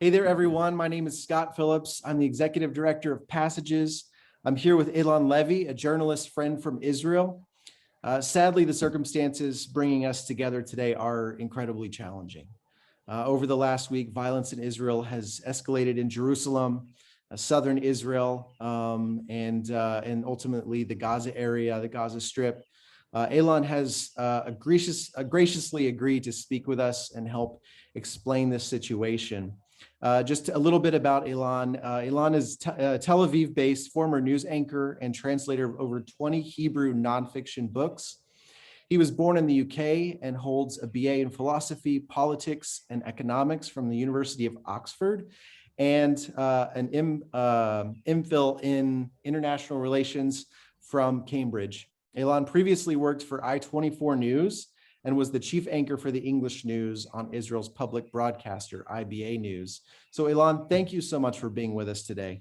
Hey there, everyone. My name is Scott Phillips. I'm the Executive Director of Passages. I'm here with Eylon Levy, a journalist friend from Israel. Sadly, the circumstances bringing us together today are incredibly challenging. Over the last week, violence in Israel has escalated in Jerusalem, southern Israel, and ultimately the Gaza area, the Gaza Strip. Eylon has graciously agreed to speak with us and help explain this situation. Just a little bit about Eylon. Eylon is Tel Aviv-based former news anchor and translator of over 20 Hebrew nonfiction books. He was born in the UK and holds a BA in philosophy, politics, and economics from the University of Oxford and an MPhil in international relations from Cambridge. Eylon previously worked for I24 News and was the chief anchor for the English news on Israel's public broadcaster, IBA News. So Eylon, thank you so much for being with us today.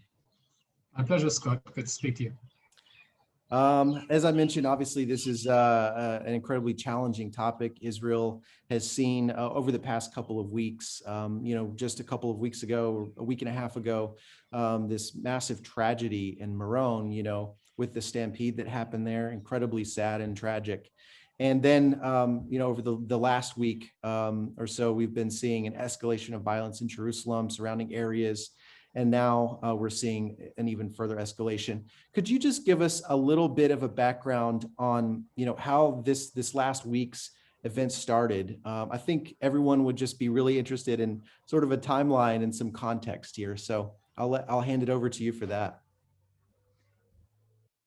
My pleasure, Scott. Good to speak to you. As I mentioned, obviously, this is an incredibly challenging topic. Israel has seen over the past couple of weeks, just a couple of weeks ago, a week and a half ago, this massive tragedy in Meron, with the stampede that happened there, incredibly sad and tragic. And then, over the last week or so, we've been seeing an escalation of violence in Jerusalem, surrounding areas. And now we're seeing an even further escalation. Could you just give us a little bit of a background on, how this last week's event started? I think everyone would just be really interested in sort of a timeline and some context here. So I'll hand it over to you for that.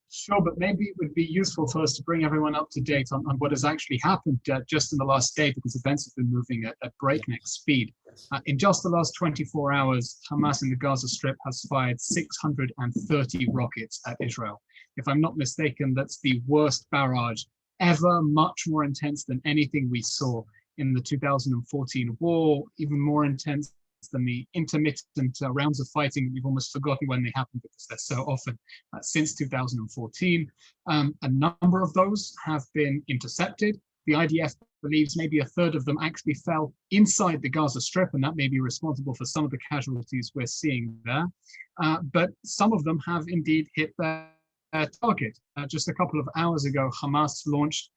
Sure, but maybe it would be useful for us to bring everyone up to date on what has actually happened just in the last day, because events have been moving at breakneck speed. In just the last 24 hours, Hamas in the Gaza Strip has fired 630 rockets at Israel. If I'm not mistaken, that's the worst barrage ever, much more intense than anything we saw in the 2014 war, even more intense than the intermittent rounds of fighting. We've almost forgotten when they happened because they're so often since 2014. A number of those have been intercepted. The IDF believes maybe a third of them actually fell inside the Gaza Strip, and that may be responsible for some of the casualties we're seeing there. But some of them have indeed hit their target. Just a couple of hours ago, Hamas launched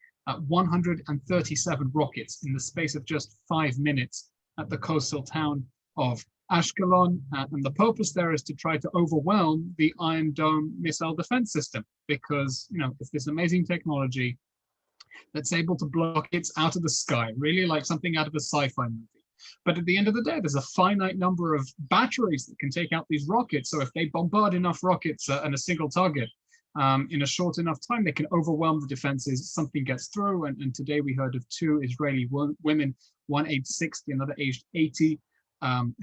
137 rockets in the space of just 5 minutes at the coastal town of Ashkelon, and the purpose there is to try to overwhelm the Iron Dome missile defense system, because it's this amazing technology that's able to blow rockets out of the sky, really like something out of a sci-fi movie. But at the end of the day, there's a finite number of batteries that can take out these rockets. So if they bombard enough rockets at a single target in a short enough time, they can overwhelm the defenses. Something gets through, and today we heard of 2 Israeli women, one aged 60, another aged 80,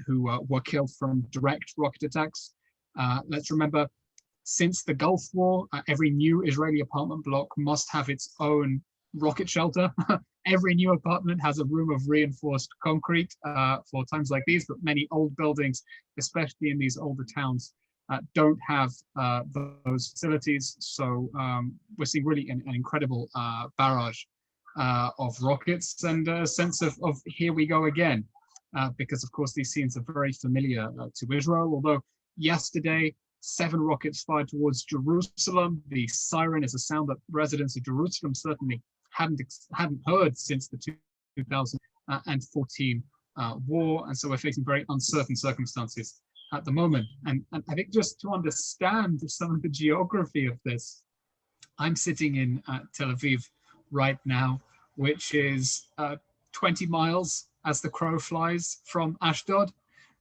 who were killed from direct rocket attacks. Let's remember, since the Gulf War, every new Israeli apartment block must have its own rocket shelter. Every new apartment has a room of reinforced concrete for times like these, but many old buildings, especially in these older towns, don't have those facilities. So we're seeing really an incredible barrage of rockets and a sense of here we go again. Because of course these scenes are very familiar to Israel. Although yesterday 7 rockets fired towards Jerusalem. The siren is a sound that residents of Jerusalem certainly hadn't heard since the 2014 war, and so we're facing very uncertain circumstances at the moment. And I think just to understand some of the geography of this, I'm sitting in Tel Aviv right now, which is 20 miles as the crow flies from Ashdod,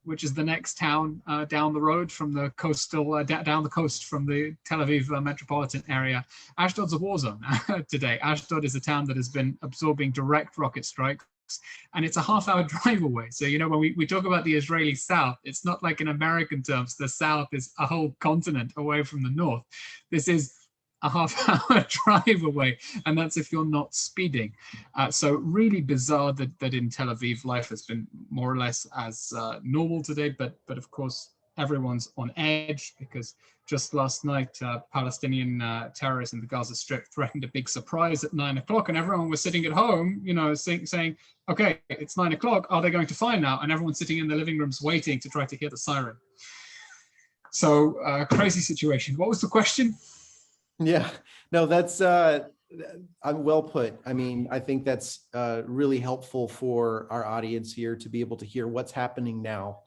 which is the next town down the road from the coastal, down the coast from the Tel Aviv metropolitan area. Ashdod's a war zone today. Ashdod is a town that has been absorbing direct rocket strikes, and it's a half-hour drive away. So, when we talk about the Israeli South, it's not like in American terms, the South is a whole continent away from the North. This is a half-hour drive away, and that's if you're not speeding. So really bizarre that in Tel Aviv life has been more or less as normal today, but of course everyone's on edge because just last night, Palestinian terrorists in the Gaza Strip threatened a big surprise at 9 o'clock, and everyone was sitting at home, saying, okay, it's 9 o'clock. Are they going to fire now? And everyone's sitting in the living rooms waiting to try to hear the siren. So crazy situation. What was the question? Yeah, no, that's well put. I mean, I think that's really helpful for our audience here to be able to hear what's happening now,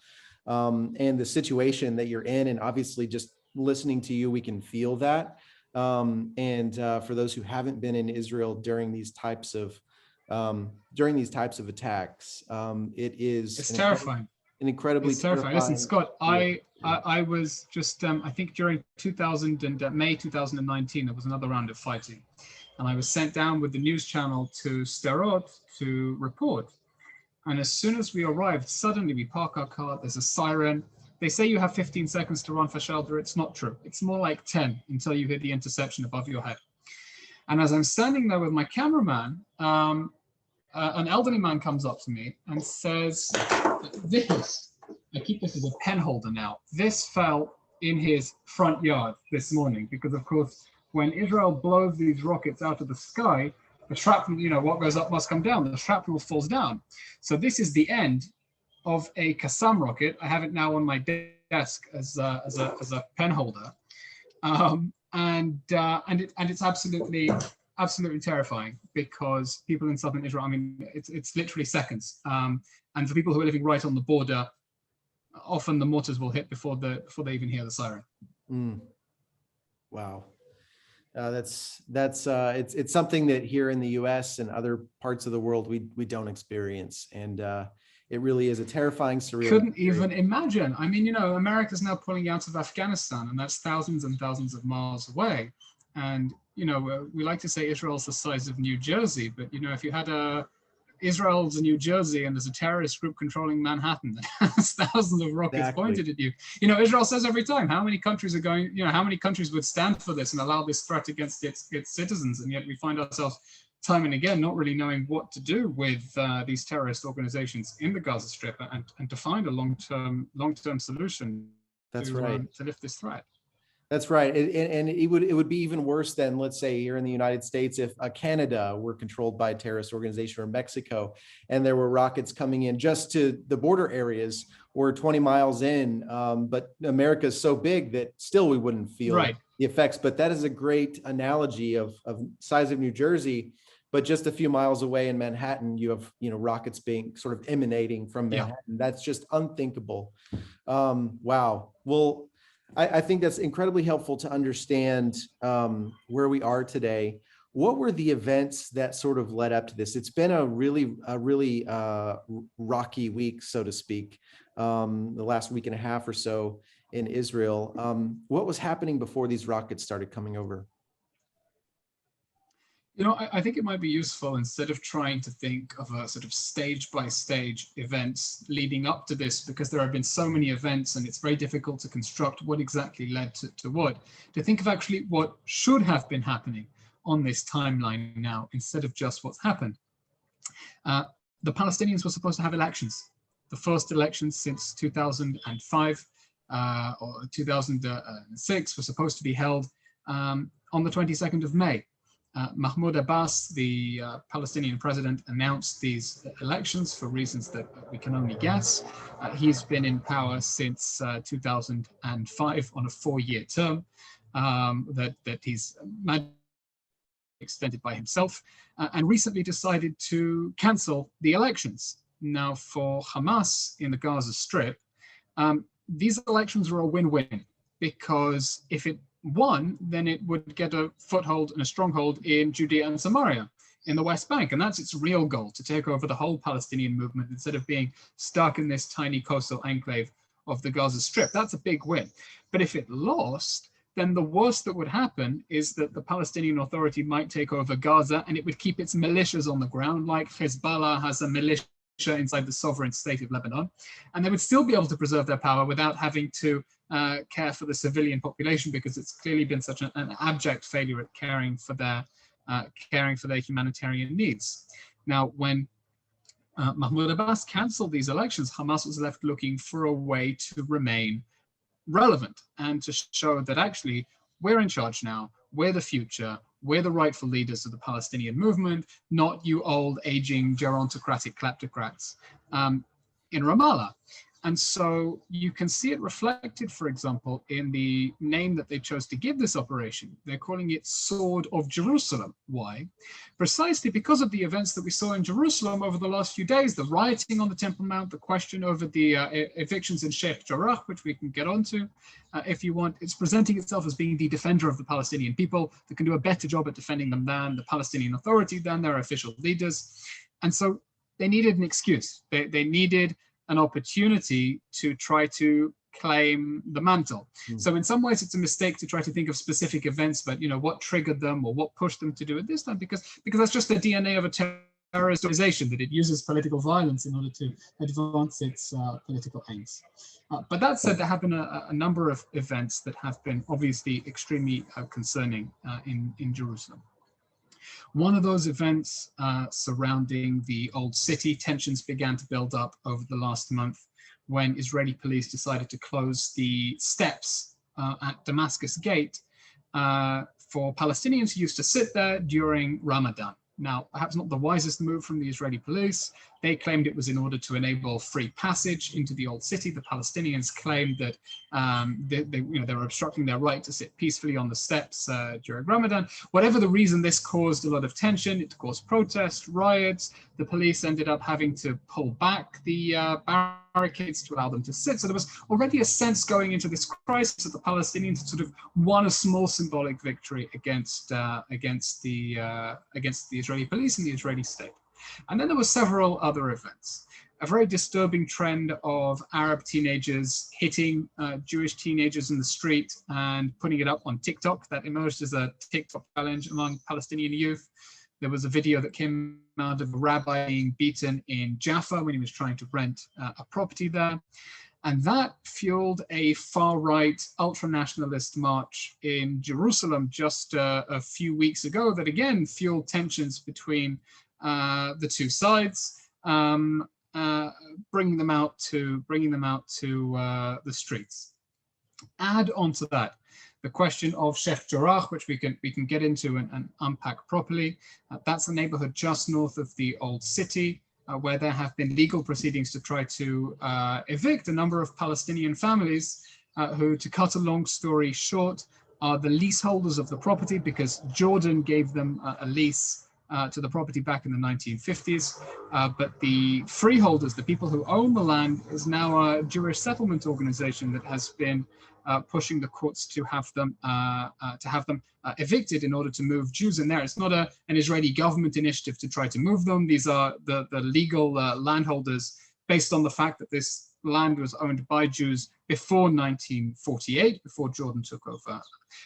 and the situation that you're in. And obviously, just listening to you, we can feel that. And for those who haven't been in Israel during these types of attacks, it's terrifying. An incredibly terrifying. Listen, Scott, I was just, I think during May 2019, there was another round of fighting. And I was sent down with the news channel to Sderot to report. And as soon as we arrived, suddenly we park our car, there's a siren. They say you have 15 seconds to run for shelter. It's not true. It's more like 10 until you hit the interception above your head. And as I'm standing there with my cameraman, an elderly man comes up to me and says, this, I keep this as a pen holder now, this fell in his front yard this morning because, of course, when Israel blows these rockets out of the sky, the shrapnel, what goes up must come down. The shrapnel falls down. So this is the end of a Qassam rocket. I have it now on my desk as a pen holder, and it's absolutely terrifying because people in southern Israel, I mean, it's literally seconds. And for people who are living right on the border, often the mortars will hit before they even hear the siren. Wow. It's something that here in the U.S. and other parts of the world we don't experience, and it really is a terrifying, surreal. Couldn't even imagine. I mean, America's now pulling out of Afghanistan, and that's thousands and thousands of miles away. And we like to say Israel's the size of New Jersey, but if you had Israel's New Jersey and there's a terrorist group controlling Manhattan that has thousands of rockets pointed at you. Israel says every time, how many countries are going, how many countries would stand for this and allow this threat against its citizens? And yet we find ourselves time and again not really knowing what to do with these terrorist organizations in the Gaza Strip and to find a long-term solution to lift this threat. That's right. And it would be even worse than, let's say, here in the United States, if Canada were controlled by a terrorist organization, or Mexico, and there were rockets coming in just to the border areas or 20 miles in. But America is so big that still we wouldn't feel the effects. But that is a great analogy of size of New Jersey. But just a few miles away in Manhattan, you have rockets being sort of emanating from Manhattan. Yeah. That's just unthinkable. Wow. Well, I think that's incredibly helpful to understand where we are today. What were the events that sort of led up to this? It's been a really rocky week, so to speak, the last week and a half or so in Israel. What was happening before these rockets started coming over? I think it might be useful, instead of trying to think of a sort of stage by stage events leading up to this, because there have been so many events and it's very difficult to construct what exactly led to what, to think of actually what should have been happening on this timeline now, instead of just what's happened. The Palestinians were supposed to have elections. The first elections since 2005 or 2006 were supposed to be held on the 22nd of May. Mahmoud Abbas, the Palestinian president, announced these elections for reasons that we can only guess. He's been in power since 2005 on a 4-year term that he's extended by himself, and recently decided to cancel the elections. Now, for Hamas in the Gaza Strip, these elections were a win-win, because if it won, then it would get a foothold and a stronghold in Judea and Samaria in the West Bank. And that's its real goal, to take over the whole Palestinian movement instead of being stuck in this tiny coastal enclave of the Gaza Strip. That's a big win. But if it lost, then the worst that would happen is that the Palestinian Authority might take over Gaza, and it would keep its militias on the ground, like Hezbollah has a militia inside the sovereign state of Lebanon. And they would still be able to preserve their power without having to care for the civilian population, because it's clearly been such an abject failure at caring for their humanitarian needs. Now, when Mahmoud Abbas cancelled these elections, Hamas was left looking for a way to remain relevant and to show that actually we're in charge now, we're the future, we're the rightful leaders of the Palestinian movement, not you old, aging, gerontocratic kleptocrats in Ramallah. And so you can see it reflected, for example, in the name that they chose to give this operation. They're calling it Sword of Jerusalem. Why? Precisely because of the events that we saw in Jerusalem over the last few days, the rioting on the Temple Mount, the question over the evictions in Sheikh Jarrah, which we can get onto if you want. It's presenting itself as being the defender of the Palestinian people that can do a better job at defending them than the Palestinian Authority, than their official leaders. And so they needed an excuse. They needed an opportunity to try to claim the mantle. So in some ways, it's a mistake to try to think of specific events, but what triggered them or what pushed them to do it this time, because that's just the DNA of a terrorist organization, that it uses political violence in order to advance its political aims. But that said, there have been a number of events that have been obviously extremely concerning in Jerusalem. One of those events surrounding the old city, tensions began to build up over the last month when Israeli police decided to close the steps at Damascus Gate for Palestinians who used to sit there during Ramadan. Now, perhaps not the wisest move from the Israeli police. They claimed it was in order to enable free passage into the old city. The Palestinians claimed that they were obstructing their right to sit peacefully on the steps during Ramadan. Whatever the reason, this caused a lot of tension. It caused protests, riots. The police ended up having to pull back the barricades to allow them to sit. So there was already a sense going into this crisis that the Palestinians had sort of won a small symbolic victory against the Israeli police and the Israeli state. And then there were several other events. A very disturbing trend of Arab teenagers hitting Jewish teenagers in the street and putting it up on TikTok. That emerged as a TikTok challenge among Palestinian youth. There was a video that came out of a rabbi being beaten in Jaffa when he was trying to rent a property there. And that fueled a far-right ultra-nationalist march in Jerusalem just a few weeks ago that again fueled tensions between the two sides, bringing them out to the streets. Add on to that the question of Sheikh Jarrah, which we can get into and unpack properly. That's a neighborhood just north of the old city, where there have been legal proceedings to try to evict a number of Palestinian families who, to cut a long story short, are the leaseholders of the property because Jordan gave them a lease to the property back in the 1950s. But the freeholders, the people who own the land, is now a Jewish settlement organization that has been pushing the courts to have them evicted in order to move Jews in there. It's not an Israeli government initiative to try to move them. These are the legal landholders based on the fact that this land was owned by Jews before 1948, before Jordan took over.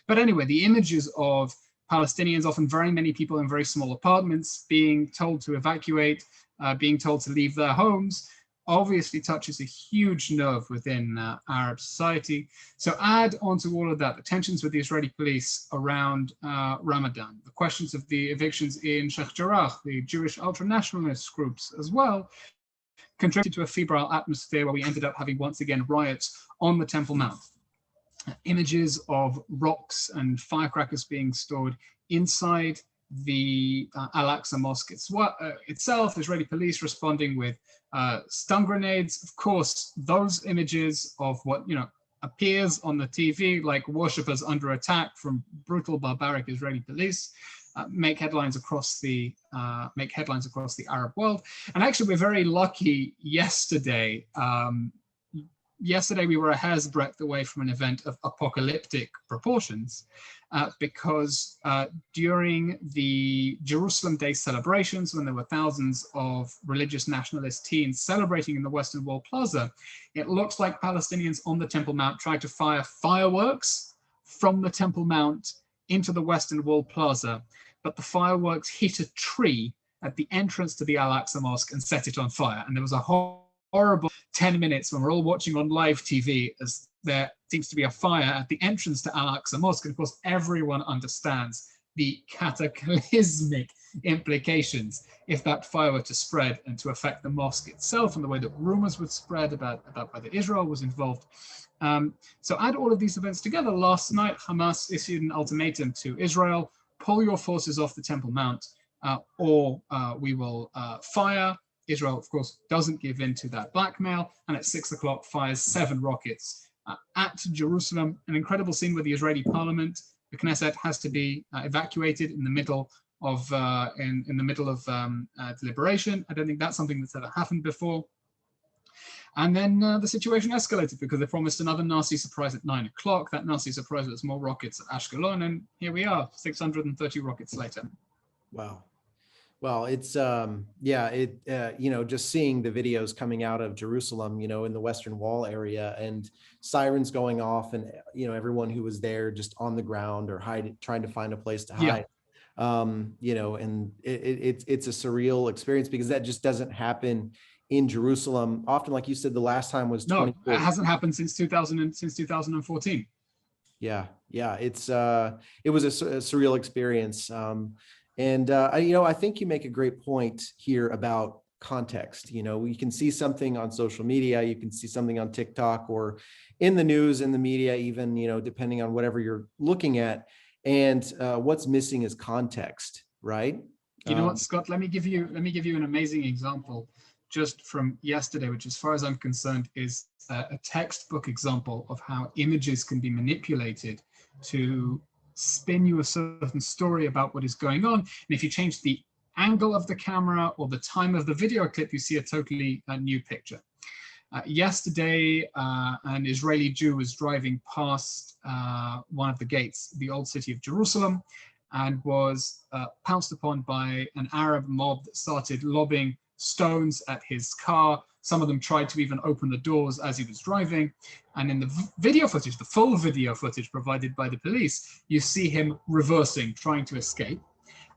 But anyway, the images of Palestinians, often very many people in very small apartments, being told to evacuate, being told to leave their homes, obviously touches a huge nerve within Arab society. So add onto all of that the tensions with the Israeli police around Ramadan, the questions of the evictions in Sheikh Jarrah, the Jewish ultra-nationalist groups as well, contributed to a febrile atmosphere where we ended up having once again riots on the Temple Mount. Images of rocks and firecrackers being stored inside the Al-Aqsa Mosque itself, Israeli police responding with stun grenades. Of course, those images of what appears on the TV like worshippers under attack from brutal, barbaric Israeli police make headlines across the Arab world. And actually, we're very lucky yesterday. Yesterday, we were a hair's breadth away from an event of apocalyptic proportions because during the Jerusalem Day celebrations, when there were thousands of religious nationalist teens celebrating in the Western Wall Plaza, it looks like Palestinians on the Temple Mount tried to fire fireworks from the Temple Mount into the Western Wall Plaza, but the fireworks hit a tree at the entrance to the Al-Aqsa Mosque and set it on fire. And there was a horrible 10 minutes when we're all watching on live TV as there seems to be a fire at the entrance to Al-Aqsa Mosque. And of course, everyone understands the cataclysmic implications if that fire were to spread and to affect the mosque itself, and the way that rumors would spread about whether Israel was involved. So add all of these events together. Last night, Hamas issued an ultimatum to Israel: pull your forces off the Temple Mount, or we will fire. Israel, of course, doesn't give in to that blackmail, and at 6 o'clock fires 7 rockets at Jerusalem. An incredible scene where the Israeli parliament, the Knesset, has to be evacuated in the middle of deliberation. I don't think that's something that's ever happened before. And then the situation escalated because they promised another Nazi surprise at 9 o'clock. That Nazi surprise was more rockets at Ashkelon, and here we are, 630 rockets later. Wow. Well, it's just seeing the videos coming out of Jerusalem, in the Western Wall area, and sirens going off, and everyone who was there just on the ground or trying to find a place to hide. And it's a surreal experience because that just doesn't happen in Jerusalem often. Like you said, the last time was it hasn't happened since 2014. Yeah, it was a surreal experience. I think you make a great point here about context. We can see something on social media, you can see something on TikTok or in the news, in the media, even, depending on whatever you're looking at. And what's missing is context, right? You know what, Scott? Let me give you an amazing example just from yesterday, which, as far as I'm concerned, is a textbook example of how images can be manipulated to spin you a certain story about what is going on. And if you change the angle of the camera or the time of the video clip, you see a totally new picture. Yesterday, an Israeli Jew was driving past one of the gates, the old city of Jerusalem, and was pounced upon by an Arab mob that started lobbing stones at his car. Some of them tried to even open the doors as he was driving. And in the video footage, the full video footage provided by the police, you see him reversing, trying to escape.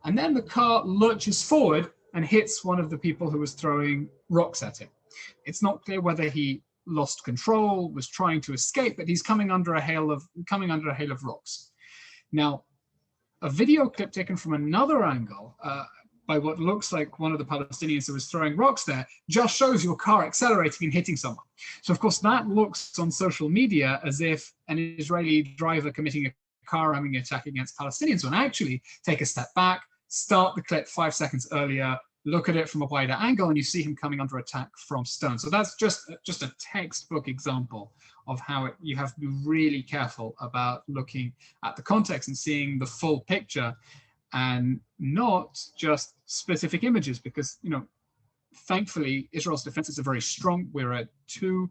And then the car lurches forward and hits one of the people who was throwing rocks at him. It's not clear whether he lost control, was trying to escape, but he's coming under a hail of rocks. Now, a video clip taken from another angle, by what looks like one of the Palestinians who was throwing rocks there, just shows your car accelerating and hitting someone. So of course that looks on social media as if an Israeli driver committing a car ramming attack against Palestinians, when actually take a step back, start the clip 5 seconds earlier, look at it from a wider angle, and you see him coming under attack from stone. So that's just a textbook example of how you have to be really careful about looking at the context and seeing the full picture, and not just specific images, because, thankfully, Israel's defenses are very strong. We're at 2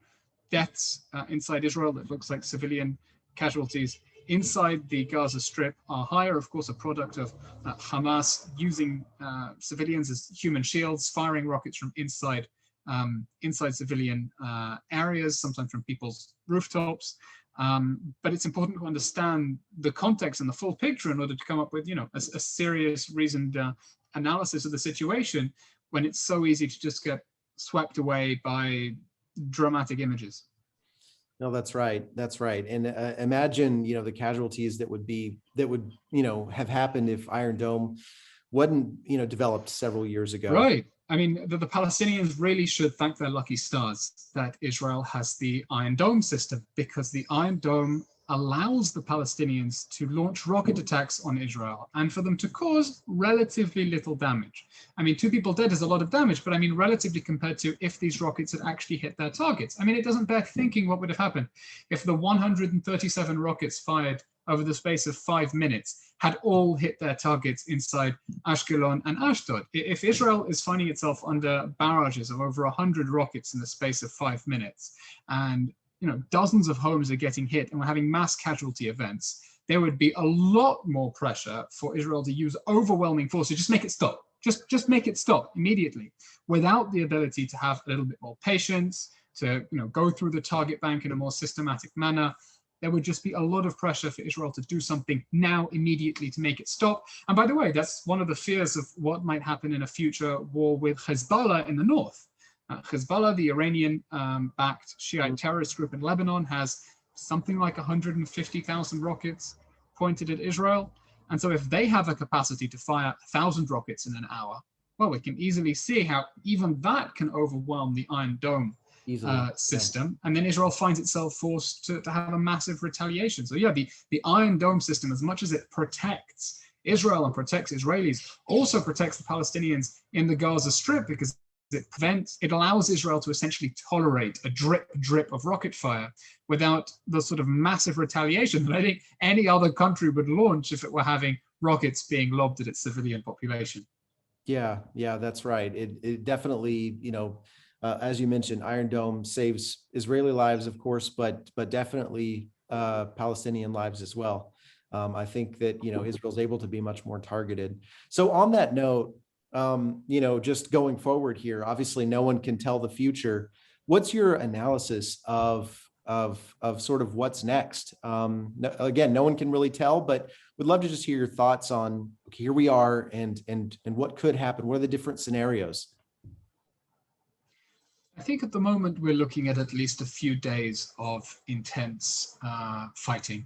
deaths inside Israel that looks like civilian casualties. Inside the Gaza Strip are higher, of course, a product of Hamas using civilians as human shields, firing rockets from inside civilian areas, sometimes from people's rooftops. But it's important to understand the context and the full picture in order to come up with, a serious, reasoned analysis of the situation, when it's so easy to just get swept away by dramatic images. No, that's right. That's right. And imagine, the casualties that would have happened if Iron Dome wasn't, developed several years ago. Right. I mean, the Palestinians really should thank their lucky stars that Israel has the Iron Dome system, because the Iron Dome allows the Palestinians to launch rocket attacks on Israel and for them to cause relatively little damage. I mean, 2 people dead is a lot of damage, but I mean, relatively compared to if these rockets had actually hit their targets. I mean, it doesn't bear thinking what would have happened if the 137 rockets fired over the space of 5 minutes had all hit their targets inside Ashkelon and Ashdod. If Israel is finding itself under barrages of over 100 rockets in the space of 5 minutes, and dozens of homes are getting hit, and we're having mass casualty events, there would be a lot more pressure for Israel to use overwhelming force to just make it stop. Just make it stop immediately, without the ability to have a little bit more patience, to go through the target bank in a more systematic manner. There would just be a lot of pressure for Israel to do something now, immediately, to make it stop. And by the way, that's one of the fears of what might happen in a future war with Hezbollah in the north. Hezbollah, the Iranian-backed Shiite terrorist group in Lebanon, has something like 150,000 rockets pointed at Israel. And so if they have a capacity to fire 1,000 rockets in an hour, well, we can easily see how even that can overwhelm the Iron Dome system. Yeah. And then Israel finds itself forced to have a massive retaliation. So yeah, the Iron Dome system, as much as it protects Israel and protects Israelis, also protects the Palestinians in the Gaza Strip, because it allows Israel to essentially tolerate a drip of rocket fire without the sort of massive retaliation that I think any other country would launch if it were having rockets being lobbed at its civilian population. Yeah, that's right. It definitely, as you mentioned, Iron Dome saves Israeli lives, of course, but definitely Palestinian lives as well. I think that, Israel's able to be much more targeted. So on that note, just going forward here, obviously no one can tell the future. What's your analysis of sort of what's next? Again, no one can really tell, but would love to just hear your thoughts on, okay, here we are and what could happen. What are the different scenarios? I think at the moment we're looking at least a few days of intense fighting.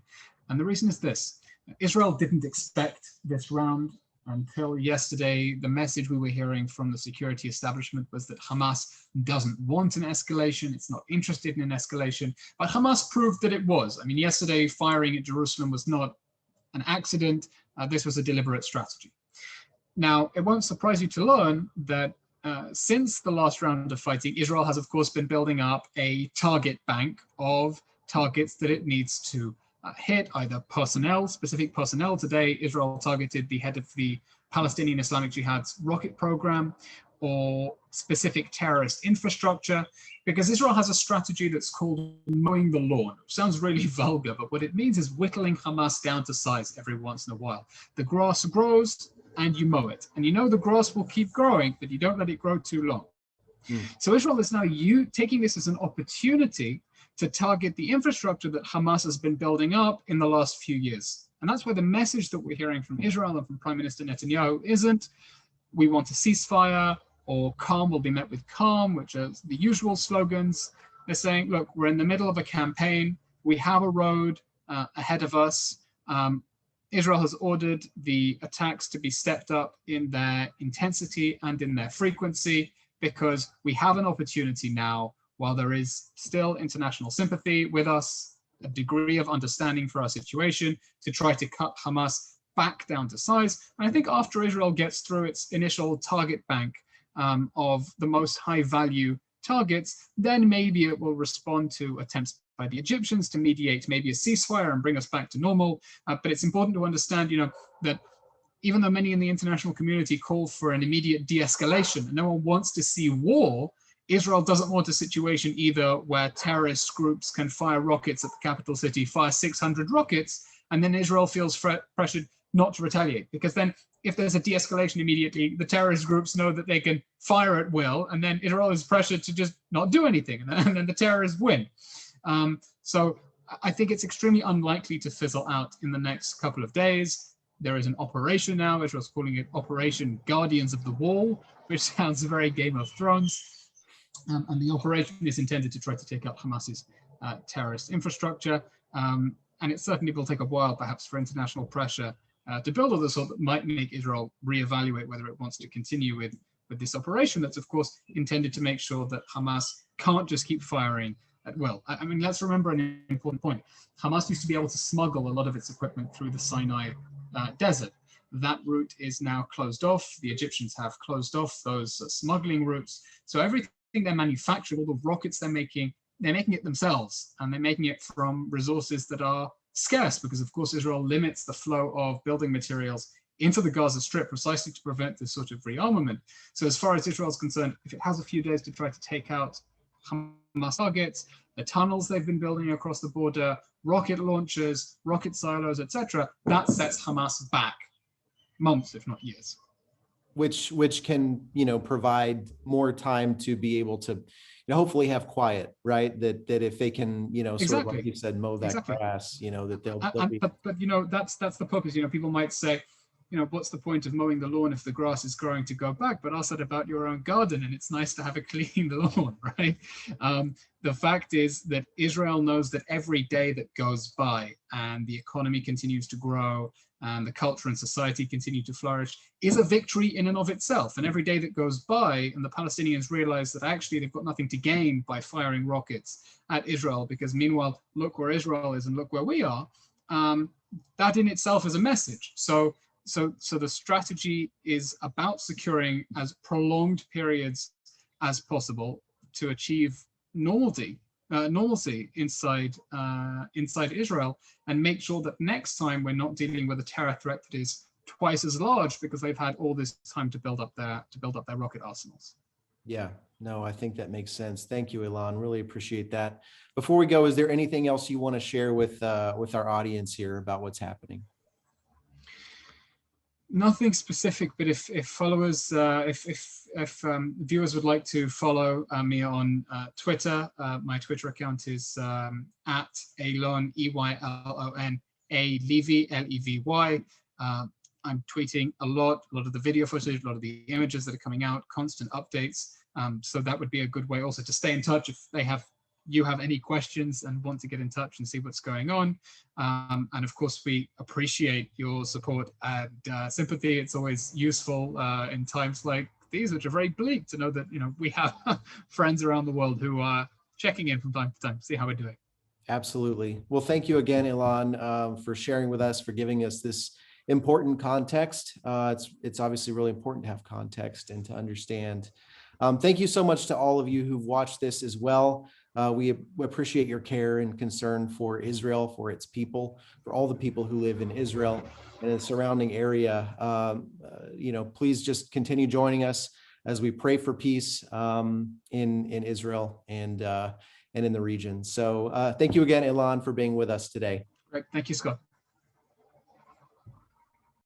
And the reason is this: Israel didn't expect this round. Until yesterday, the message we were hearing from the security establishment was that Hamas doesn't want an escalation. It's not interested in an escalation. But Hamas proved that it was. I mean, yesterday, firing at Jerusalem was not an accident. This was a deliberate strategy. Now, it won't surprise you to learn that since the last round of fighting, Israel has, of course, been building up a target bank of targets that it needs to hit, either specific personnel. Today, Israel targeted the head of the Palestinian Islamic Jihad's rocket program, or specific terrorist infrastructure, because Israel has a strategy that's called mowing the lawn, which sounds really vulgar, but what it means is whittling Hamas down to size every once in a while. The grass grows and you mow it. And the grass will keep growing, but you don't let it grow too long. So Israel is now taking this as an opportunity to target the infrastructure that Hamas has been building up in the last few years. And that's why the message that we're hearing from Israel and from Prime Minister Netanyahu isn't, we want a ceasefire, or calm will be met with calm, which are the usual slogans. They're saying, look, we're in the middle of a campaign. We have a road ahead of us. Israel has ordered the attacks to be stepped up in their intensity and in their frequency, because we have an opportunity now, while there is still international sympathy with us, a degree of understanding for our situation, to try to cut Hamas back down to size. And I think after Israel gets through its initial target bank of the most high value targets, then maybe it will respond to attempts by the Egyptians to mediate maybe a ceasefire and bring us back to normal. But it's important to understand, that even though many in the international community call for an immediate de-escalation, and no one wants to see war, Israel doesn't want a situation either where terrorist groups can fire rockets at the capital city, fire 600 rockets, and then Israel feels pressured not to retaliate. Because then if there's a de-escalation immediately, the terrorist groups know that they can fire at will, and then Israel is pressured to just not do anything, and then the terrorists win. So I think it's extremely unlikely to fizzle out in the next couple of days. There is an operation now. Israel's calling it Operation Guardians of the Wall, which sounds very Game of Thrones. And the operation is intended to try to take out Hamas's terrorist infrastructure. And it certainly will take a while, perhaps, for international pressure to build of the sort that might make Israel reevaluate whether it wants to continue with this operation that's, of course, intended to make sure that Hamas can't just keep firing at will. I mean, let's remember an important point. Hamas used to be able to smuggle a lot of its equipment through the Sinai desert. That route is now closed off. The Egyptians have closed off those smuggling routes. So everything they're manufacturing, all the rockets they're making it themselves, and they're making it from resources that are scarce, because of course Israel limits the flow of building materials into the Gaza Strip precisely to prevent this sort of rearmament. So as far as Israel is concerned, if it has a few days to try to take out Hamas targets, the tunnels they've been building across the border, rocket launchers, rocket silos, etc., that sets Hamas back months, if not years. Which can, provide more time to be able to, hopefully have quiet, right? That if they can, sort of like you said, mow that grass, that they'll be. But that's the purpose. People might say, what's the point of mowing the lawn if the grass is growing to go back? But ask that about your own garden, and it's nice to have a clean lawn, right? The fact is that Israel knows that every day that goes by and the economy continues to grow and the culture and society continue to flourish is a victory in and of itself. And every day that goes by and the Palestinians realize that actually they've got nothing to gain by firing rockets at Israel, because meanwhile, look where Israel is and look where we are, that in itself is a message. So the strategy is about securing as prolonged periods as possible to achieve normalcy inside Israel, and make sure that next time we're not dealing with a terror threat that is twice as large because they've had all this time to build up their rocket arsenals. Yeah, no, I think that makes sense. Thank you, Eylon. Really appreciate that. Before we go, is there anything else you want to share with our audience here about what's happening? Nothing specific, but if followers, if viewers would like to follow me on Twitter, my Twitter account is at Eylon, Eylon, Levy, Levy. I'm tweeting a lot of the video footage, a lot of the images that are coming out, constant updates. So that would be a good way also to stay in touch if you have any questions and want to get in touch and see what's going on. And of course, we appreciate your support and sympathy. It's always useful in times like these, which are very bleak, to know that we have friends around the world who are checking in from time to time to see how we're doing. Absolutely. Well, thank you again, Eylon, for sharing with us, for giving us this important context. It's obviously really important to have context and to understand. Thank you so much to all of you who've watched this as well. We appreciate your care and concern for Israel, for its people, for all the people who live in Israel and the surrounding area. Please just continue joining us as we pray for peace in Israel and in the region. So thank you again, Eylon, for being with us today. Great. Thank you, Scott.